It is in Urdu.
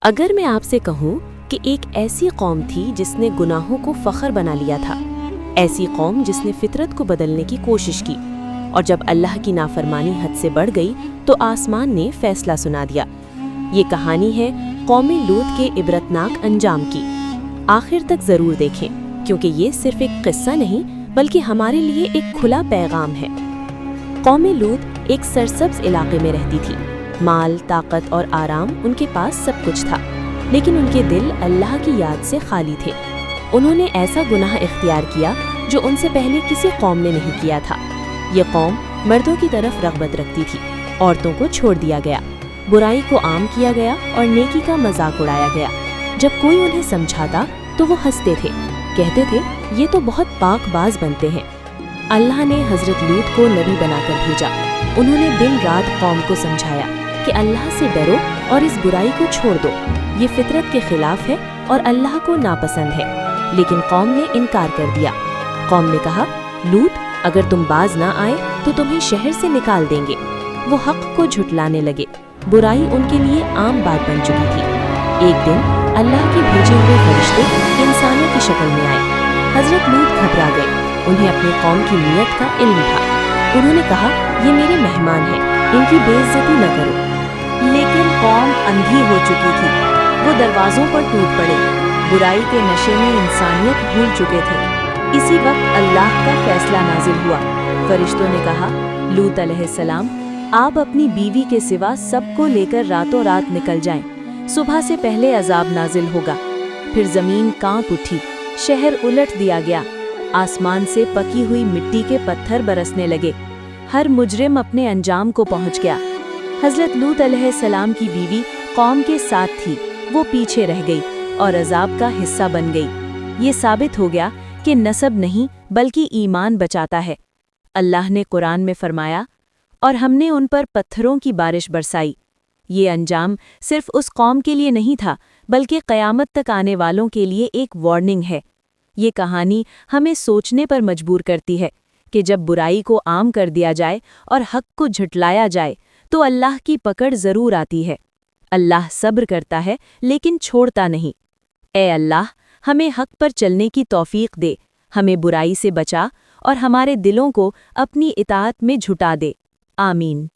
اگر میں آپ سے کہوں کہ ایک ایسی قوم تھی جس نے گناہوں کو فخر بنا لیا تھا، ایسی قوم جس نے فطرت کو بدلنے کی کوشش کی، اور جب اللہ کی نافرمانی حد سے بڑھ گئی تو آسمان نے فیصلہ سنا دیا۔ یہ کہانی ہے قوم لوط کے عبرتناک انجام کی۔ آخر تک ضرور دیکھیں، کیونکہ یہ صرف ایک قصہ نہیں بلکہ ہمارے لیے ایک کھلا پیغام ہے۔ قوم لوط ایک سرسبز علاقے میں رہتی تھی۔ مال، طاقت اور آرام ان کے پاس سب کچھ تھا، لیکن ان کے دل اللہ کی یاد سے خالی تھے۔ انہوں نے ایسا گناہ اختیار کیا جو ان سے پہلے کسی قوم نے نہیں کیا تھا۔ یہ قوم مردوں کی طرف رغبت رکھتی تھی، عورتوں کو چھوڑ دیا گیا، برائی کو عام کیا گیا اور نیکی کا مذاق اڑایا گیا۔ جب کوئی انہیں سمجھاتا تو وہ ہنستے تھے، کہتے تھے یہ تو بہت پاک باز بنتے ہیں۔ اللہ نے حضرت لوط کو نبی بنا کر بھیجا۔ انہوں نے دن رات قوم کو سمجھایا کہ اللہ سے ڈرو اور اس برائی کو چھوڑ دو، یہ فطرت کے خلاف ہے اور اللہ کو ناپسند ہے۔ لیکن قوم نے انکار کر دیا۔ قوم نے کہا، لوط اگر تم باز نہ آئے تو تمہیں شہر سے نکال دیں گے۔ وہ حق کو جھٹلانے لگے، برائی ان کے لیے عام بات بن چکی تھی۔ ایک دن اللہ کے بھیجے ہوئے فرشتے انسانوں کی شکل میں آئے۔ حضرت لوط گھبرا گئے، انہیں اپنی قوم کی نیت کا علم تھا۔ انہوں نے کہا، یہ میرے مہمان ہیں، ان کی بے عزتی نہ کرو۔ لیکن قوم اندھی ہو چکی تھی، وہ دروازوں پر ٹوٹ پڑے، برائی کے نشے میں انسانیت بھول چکے تھے۔ اسی وقت اللہ کا فیصلہ نازل ہوا۔ فرشتوں نے کہا، لوط علیہ السلام، آپ اپنی بیوی کے سوا سب کو لے کر راتوں رات نکل جائیں، صبح سے پہلے عذاب نازل ہوگا۔ پھر زمین کانپ اٹھی، شہر الٹ دیا گیا، آسمان سے پکی ہوئی مٹی کے پتھر برسنے لگے، ہر مجرم اپنے انجام کو پہنچ گیا۔ حضرت لوط علیہ السلام کی بیوی قوم کے ساتھ تھی، وہ پیچھے رہ گئی اور عذاب کا حصہ بن گئی۔ یہ ثابت ہو گیا کہ نسب نہیں بلکہ ایمان بچاتا ہے۔ اللہ نے قرآن میں فرمایا، اور ہم نے ان پر پتھروں کی بارش برسائی۔ یہ انجام صرف اس قوم کے لیے نہیں تھا بلکہ قیامت تک آنے والوں کے لیے ایک وارننگ ہے۔ یہ کہانی ہمیں سوچنے پر مجبور کرتی ہے کہ جب برائی کو عام کر دیا جائے اور حق کو جھٹلایا جائے تو اللہ کی پکڑ ضرور آتی ہے۔ اللہ صبر کرتا ہے لیکن چھوڑتا نہیں۔ اے اللہ، ہمیں حق پر چلنے کی توفیق دے، ہمیں برائی سے بچا اور ہمارے دلوں کو اپنی اطاعت میں جھٹا دے۔ آمین۔